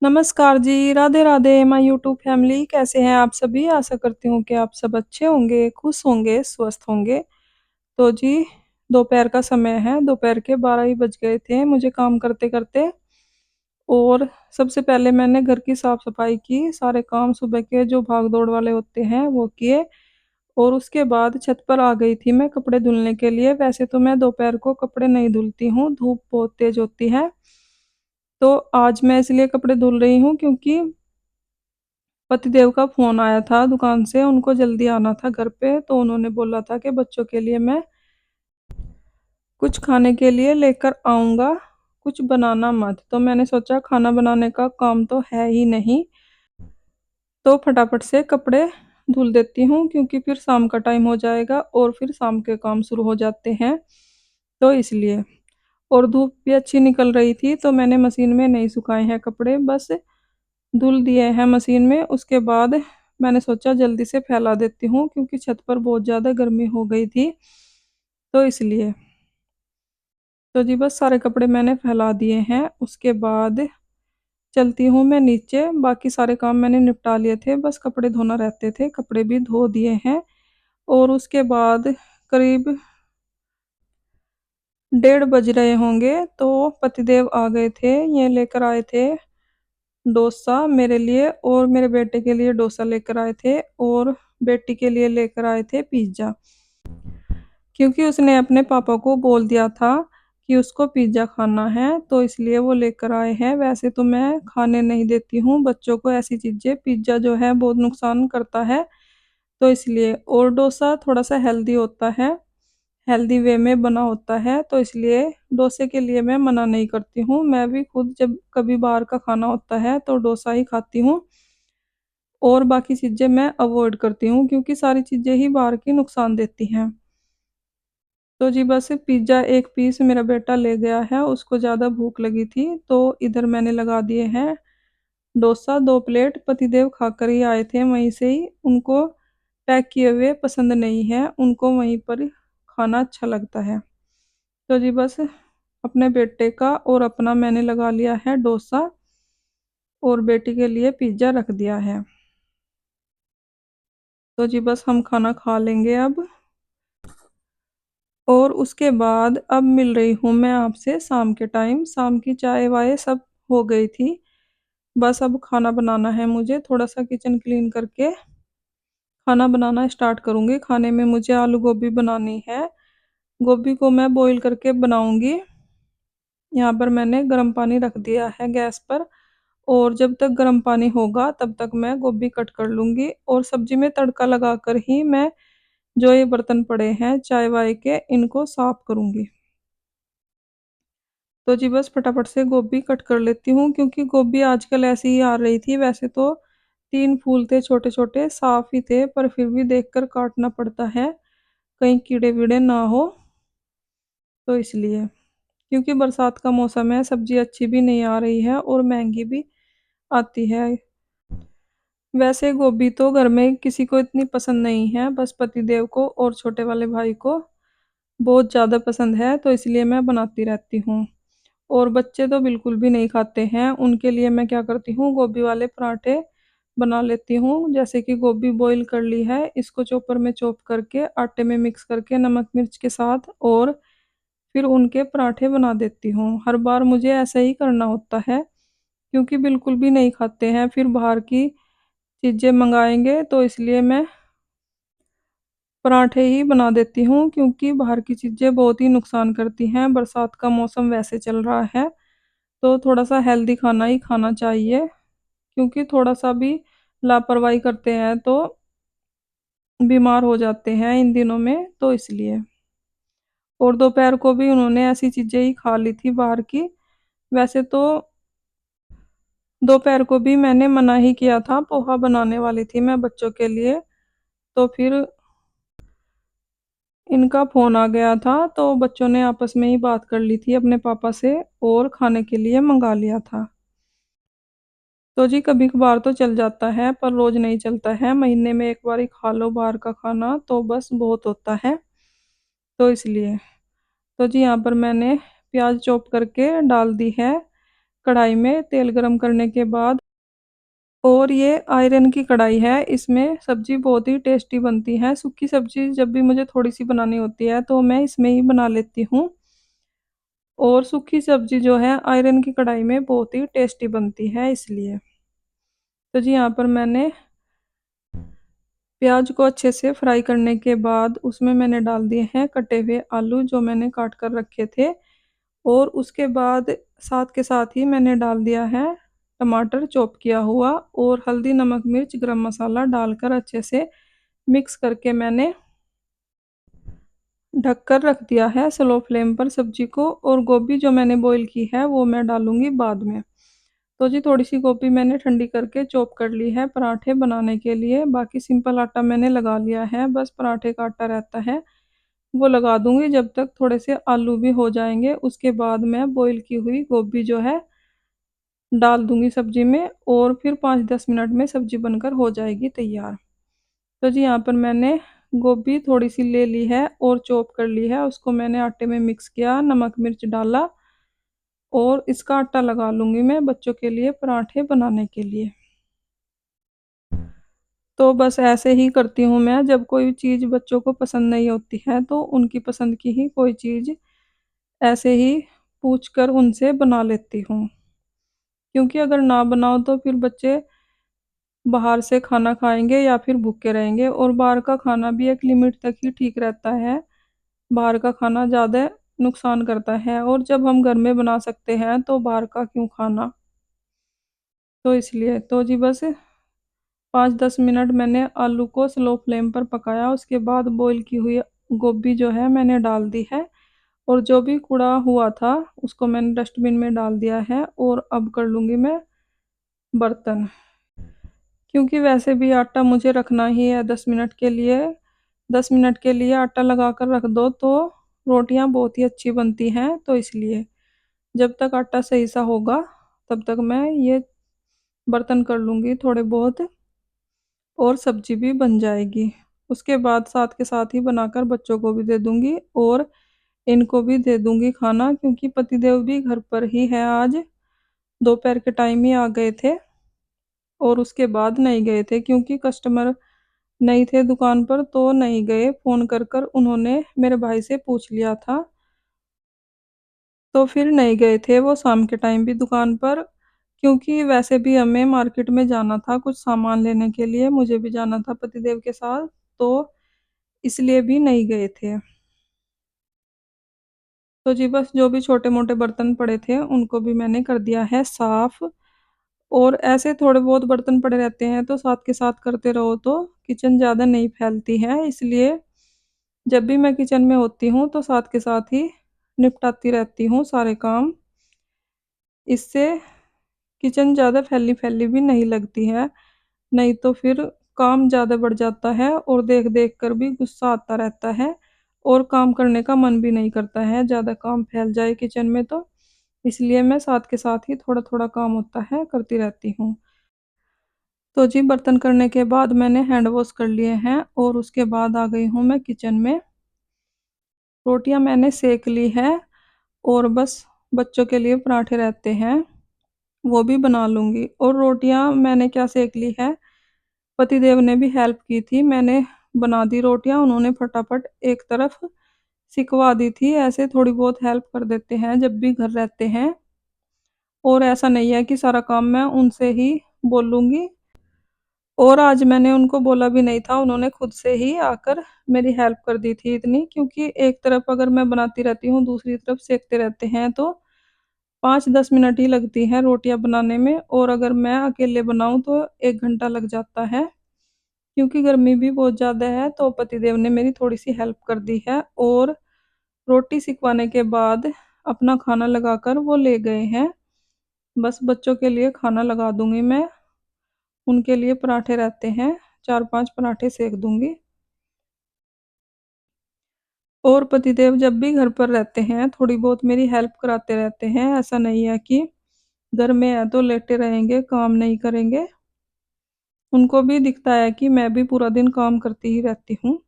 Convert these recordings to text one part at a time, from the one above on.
नमस्कार जी, Radhe Radhe my YouTube family कैसे हैं आप सभी? आशा करती हूँ कि आप सब अच्छे होंगे, खुश होंगे, स्वस्थ होंगे। तो जी, दोपहर का समय है, दोपहर के 12 ही बज गए थे मुझे काम करते-करते और सबसे पहले मैंने घर की साफ-सफाई की, सारे काम सुबह के जो भाग-दौड़ वाले होते हैं वो किए और उसके बाद छत पर आ गई थी मैं कपड़े धुलने के लिए। वैसे तो मैं दोपहर को कपड़े नहीं धुलती हूँ, धूप बहुत तेज़ होती है। तो आज मैं इसलिए कपड़े धुल रही हूँ क्योंकि पतिदेव का फ़ोन आया था दुकान से, उनको जल्दी आना था घर पे, तो उन्होंने बोला था कि बच्चों के लिए मैं कुछ खाने के लिए लेकर आऊँगा, कुछ बनाना मत। तो मैंने सोचा खाना बनाने का काम तो है ही नहीं, तो फटाफट से कपड़े धुल देती हूँ क्योंकि फिर शाम का टाइम हो जाएगा और फिर शाम के काम शुरू हो जाते हैं, तो इसलिए। और धूप भी अच्छी निकल रही थी, तो मैंने मशीन में नहीं सुखाए हैं कपड़े, बस धुल दिए हैं मशीन में। उसके बाद मैंने सोचा जल्दी से फैला देती हूँ क्योंकि छत पर बहुत ज़्यादा गर्मी हो गई थी, तो इसलिए। तो जी बस सारे कपड़े मैंने फैला दिए हैं, उसके बाद चलती हूँ मैं नीचे, बाकी सारे काम मैंने निपटा लिए थे, बस कपड़े धोना रहते थे, कपड़े भी धो दिए हैं। और उसके बाद करीब 1:30 बज रहे होंगे, तो पतिदेव आ गए थे, ये लेकर आए थे डोसा मेरे लिए और मेरे बेटे के लिए डोसा लेकर आए थे और बेटी के लिए लेकर आए थे पिज़्ज़ा। क्योंकि उसने अपने पापा को बोल दिया था कि उसको पिज़्ज़ा खाना है, तो इसलिए वो लेकर आए हैं। वैसे तो मैं खाने नहीं देती हूँ बच्चों को ऐसी चीज़ें, पिज़्ज़ा जो है बहुत नुकसान करता है, तो इसलिए। और डोसा थोड़ा-सा हेल्दी होता है, हेल्दी वे में बना होता है, तो इसलिए डोसे के लिए मैं मना नहीं करती हूँ। मैं भी खुद जब कभी बाहर का खाना होता है, तो डोसा ही खाती हूँ और बाकी चीज़ें मैं अवॉइड करती हूँ क्योंकि सारी चीज़ें ही बाहर की नुकसान देती हैं। तो जी बस पिज़्ज़ा 1 पीस मेरा बेटा ले गया है, उसको ज़्यादा भूख लगी थी, तो इधर मैंने लगा दिए हैं डोसा 2 प्लेट। पतिदेव खाकर ही आए थे वहीं से ही, उनको पैक किए हुए पसंद नहीं है, उनको वहीं पर खाना अच्छा लगता है। तो जी बस अपने बेटे का और अपना मैंने लगा लिया है डोसा और बेटी के लिए पिज़्ज़ा रख दिया है। तो जी बस हम खाना खा लेंगे अब और उसके बाद अब मिल रही हूँ मैं आपसे शाम के टाइम। शाम की चाय-वाय सब हो गई थी। बस अब खाना बनाना है मुझे, थोड़ा-सा किचन क्लीन करके खाना बनाना स्टार्ट करूँगी। खाने में मुझे आलू गोभी बनानी है। गोभी को मैं बॉयल करके बनाऊँगी। यहाँ पर मैंने गर्म पानी रख दिया है गैस पर और जब तक गर्म पानी होगा तब तक मैं गोभी कट कर लूँगी और सब्ज़ी में तड़का लगाकर ही मैं जो ये बर्तन पड़े हैं चाय-वाय के, इनको साफ़ करूँगी। तो जी बस फटाफट से गोभी कट कर लेती हूँ क्योंकि गोभी आजकल ऐसी ही आ रही थी। वैसे तो 3 फूल थे छोटे-छोटे, साफ़ ही थे, पर फिर भी देखकर काटना पड़ता है, कहीं कीड़े-वीड़े ना हो, तो इसलिए। क्योंकि बरसात का मौसम है, सब्ज़ी अच्छी भी नहीं आ रही है और महँगी भी आती है। वैसे गोभी तो घर में किसी को इतनी पसंद नहीं है, बस पतिदेव को और छोटे वाले भाई को बहुत ज़्यादा पसंद है, तो इसलिए मैं बनाती रहती हूँ। और बच्चे तो बिल्कुल भी नहीं खाते हैं, उनके लिए मैं क्या करती हूँ गोभी वाले पराठे बना लेती हूँ। जैसे कि गोभी बॉयल कर ली है, इसको चॉपर में चॉप करके आटे में मिक्स करके नमक मिर्च के साथ और फिर उनके पराठे बना देती हूँ। हर बार मुझे ऐसा ही करना होता है क्योंकि बिल्कुल भी नहीं खाते हैं, फिर बाहर की चीज़ें मँगाएँगे, तो इसलिए मैं पराठे ही बना देती हूँ क्योंकि बाहर की चीज़ें बहुत ही नुकसान करती हैं। बरसात का मौसम वैसे चल रहा है, तो थोड़ा-सा हेल्दी खाना ही खाना चाहिए क्योंकि थोड़ा-सा भी लापरवाही करते हैं तो बीमार हो जाते हैं इन दिनों में, तो इसलिए। और दोपहर को भी उन्होंने ऐसी चीज़ें ही खा ली थी बाहर की। वैसे तो दोपहर को भी मैंने मना ही किया था, पोहा बनाने वाली थी मैं बच्चों के लिए, तो फिर इनका फ़ोन आ गया था, तो बच्चों ने आपस में ही बात कर ली थी अपने पापा से और खाने के लिए मँगा लिया था। तो जी कभी-कभार तो चल जाता है, पर रोज़ नहीं चलता है। महीने में 1 बार ही खा लो बाहर का खाना, तो बस बहुत होता है, तो इसलिए। तो जी यहाँ पर मैंने प्याज़ चॉप करके डाल दी है, कढ़ाई में तेल गरम करने के बाद, और ये आयरन की कढ़ाई है, इसमें सब्ज़ी बहुत ही टेस्टी बनती है। सूखी सब्ज़ी जब भी मुझे थोड़ी-सी बनानी होती है तो मैं इसमें ही बना लेती हूँ, और सूखी सब्ज़ी जो है आयरन की कढ़ाई में बहुत ही टेस्टी बनती है इसलिए। तो जी यहाँ पर मैंने प्याज को अच्छे से फ्राई करने के बाद उसमें मैंने डाल दिए हैं कटे हुए आलू जो मैंने काट कर रखे थे, और उसके बाद साथ के साथ ही मैंने डाल दिया है टमाटर चॉप किया हुआ, और हल्दी, नमक, मिर्च, गरम मसाला डालकर अच्छे से मिक्स करके मैंने ढककर रख दिया है स्लो फ्लेम पर सब्जी को। और गोभी जो मैंने बॉईल की है वो मैं डालूँगी बाद में। तो जी थोड़ी-सी गोभी मैंने ठंडी करके चॉप कर ली है पराठे बनाने के लिए, बाकी सिंपल आटा मैंने लगा लिया है, बस पराठे का आटा रहता है, वो लगा दूँगी जब तक थोड़े से आलू भी हो जाएँगे। उसके बाद मैं बॉईल की हुई गोभी जो है डाल दूँगी सब्जी में, और फिर 5-10 मिनट में सब्जी बनकर हो जाएगी तैयार। तो जी यहाँ पर मैंने गोभी थोड़ी-सी ले ली है और चॉप कर ली है, उसको मैंने आटे में मिक्स किया, नमक मिर्च डाला, और इसका आटा लगा लूँगी मैं बच्चों के लिए पराठे बनाने के लिए। तो बस ऐसे ही करती हूँ मैं, जब कोई चीज़ बच्चों को पसंद नहीं होती है तो उनकी पसंद की ही कोई चीज़ ऐसे ही पूछ कर उनसे बना लेती हूँ। क्योंकि अगर ना बनाओ तो फिर बच्चे बाहर से खाना खाएँगे या फिर भूखे रहेंगे, और बाहर का खाना भी एक लिमिट तक ही ठीक रहता है। बाहर का खाना ज़्यादा नुकसान करता है, और जब हम घर में बना सकते हैं तो बाहर का क्यों खाना? तो इसलिए तो जी बस 5-10 मिनट मैंने आलू को स्लो फ्लेम पर पकाया, उसके बाद बॉईल की हुई गोभी जो है मैंने डाल दी है, और जो भी कूड़ा हुआ था उसको मैंने डस्टबिन में डाल दिया है, और अब कर लूँगी मैं बर्तन। क्योंकि वैसे भी आटा मुझे रखना ही है 10 मिनट के लिए। 10 मिनट के लिए आटा लगा कर रख दो तो रोटियाँ बहुत ही अच्छी बनती हैं, तो इसलिए। जब तक आटा सही सा होगा तब तक मैं ये बर्तन कर लूँगी थोड़े बहुत, और सब्ज़ी भी बन जाएगी। उसके बाद साथ के साथ ही बनाकर बच्चों को भी दे दूँगी, और इनको भी दे दूँगी खाना, क्योंकि पतिदेव भी घर पर ही हैं आज। दोपहर के टाइम ही आ गए थे, और उसके बाद नहीं गए थे क्योंकि कस्टमर नहीं थे दुकान पर तो नहीं गए। फ़ोन कर कर उन्होंने मेरे भाई से पूछ लिया था, तो फिर नहीं गए थे वो शाम के टाइम भी दुकान पर, क्योंकि वैसे भी हमें मार्केट में जाना था कुछ सामान लेने के लिए, मुझे भी जाना था पतिदेव के साथ, तो इसलिए भी नहीं गए थे। तो जी बस जो भी छोटे-मोटे बर्तन पड़े थे उनको भी मैंने कर दिया है साफ़, और ऐसे थोड़े बहुत बर्तन पड़े रहते हैं तो साथ के साथ करते रहो तो किचन ज़्यादा नहीं फैलती है, इसलिए जब भी मैं किचन में होती हूँ तो साथ के साथ ही निपटाती रहती हूँ सारे काम। इससे किचन ज़्यादा फैली-फैली भी नहीं लगती है, नहीं तो फिर काम ज़्यादा बढ़ जाता है, और देख-देख कर भी गुस्सा आता रहता है, और काम करने का मन भी नहीं करता है, ज़्यादा काम फैल जाए किचन में तो। इसलिए मैं साथ के साथ ही थोड़ा-थोड़ा काम होता है करती रहती हूँ। तो जी बर्तन करने के बाद मैंने हैंड वॉश कर लिए हैं, और उसके बाद आ गई हूँ मैं किचन में। रोटियाँ मैंने सेंक ली हैं, और बस बच्चों के लिए पराठे रहते हैं, वो भी बना लूँगी। और रोटियाँ मैंने क्या सेंक ली है, पतिदेव ने भी हेल्प की थी, मैंने बना दी रोटियाँ, उन्होंने फटाफट एक तरफ सिकवा दी थी। ऐसे थोड़ी बहुत हेल्प कर देते हैं जब भी घर रहते हैं, और ऐसा नहीं है कि सारा काम मैं उनसे ही बोलूँगी, और आज मैंने उनको बोला भी नहीं था, उन्होंने खुद से ही आकर मेरी हेल्प कर दी थी इतनी, क्योंकि एक तरफ अगर मैं बनाती रहती हूँ, दूसरी तरफ सेंकते रहते हैं, तो 5-10 मिनट ही लगती हैं रोटियाँ बनाने में, और अगर मैं अकेले बनाऊँ तो 1 घंटा लग जाता है। क्योंकि गर्मी भी बहुत ज़्यादा है, तो पतिदेव ने मेरी थोड़ी-सी हेल्प कर दी है, और रोटी सिकवाने के बाद अपना खाना लगाकर वो ले गए हैं। बस बच्चों के लिए खाना लगा दूँगी मैं, उनके लिए पराठे रहते हैं, 4-5 पराठे सेंक दूँगी। और पतिदेव जब भी घर पर रहते हैं, थोड़ी बहुत मेरी हेल्प कराते रहते हैं, ऐसा नहीं है कि घर में हैं तो लेटे रहेंगे, काम नहीं करेंगे। उनको भी दिखता है कि मैं भी पूरा दिन काम करती ही रहती हूँ।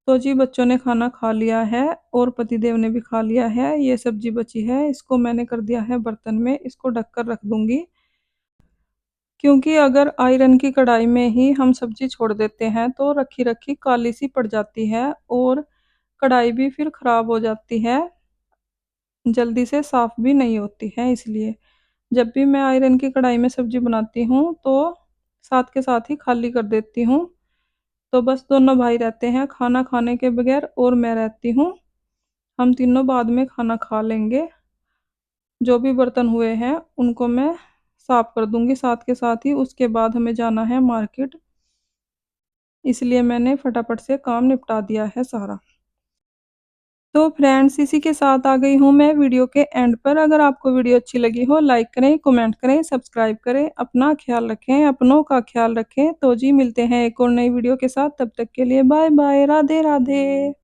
तो जी बच्चों ने खाना खा लिया है और पतिदेव ने भी खा लिया है। ये सब्जी बची है, इसको मैंने कर दिया है बर्तन में, इसको ढक कर रख दूंगी। क्योंकि अगर आयरन की कढ़ाई में ही हम सब्जी छोड़ देते हैं तो रखी रखी काली सी पड़ जाती है और कढ़ाई भी फिर खराब हो जाती है, जल्दी से साफ भी नहीं होती है। इसलिए जब भी मैं आयरन की कढ़ाई में सब्जी बनाती हूँ तो साथ के साथ ही खाली कर देती हूँ। तो बस दोनों भाई रहते हैं खाना खाने के बगैर और मैं रहती हूँ। हम तीनों बाद में खाना खा लेंगे। जो भी बर्तन हुए हैं उनको मैं साफ कर दूंगी साथ के साथ ही। उसके बाद हमें जाना है मार्केट, इसलिए मैंने फटाफट से काम निपटा दिया है सारा। तो फ्रेंड्स इसी के साथ आ गई हूँ मैं वीडियो के एंड पर। अगर आपको वीडियो अच्छी लगी हो लाइक करें, कमेंट करें, सब्सक्राइब करें। अपना ख्याल रखें, अपनों का ख्याल रखें। तो जी मिलते हैं एक और नई वीडियो के साथ, तब तक के लिए बाय बाय, राधे राधे।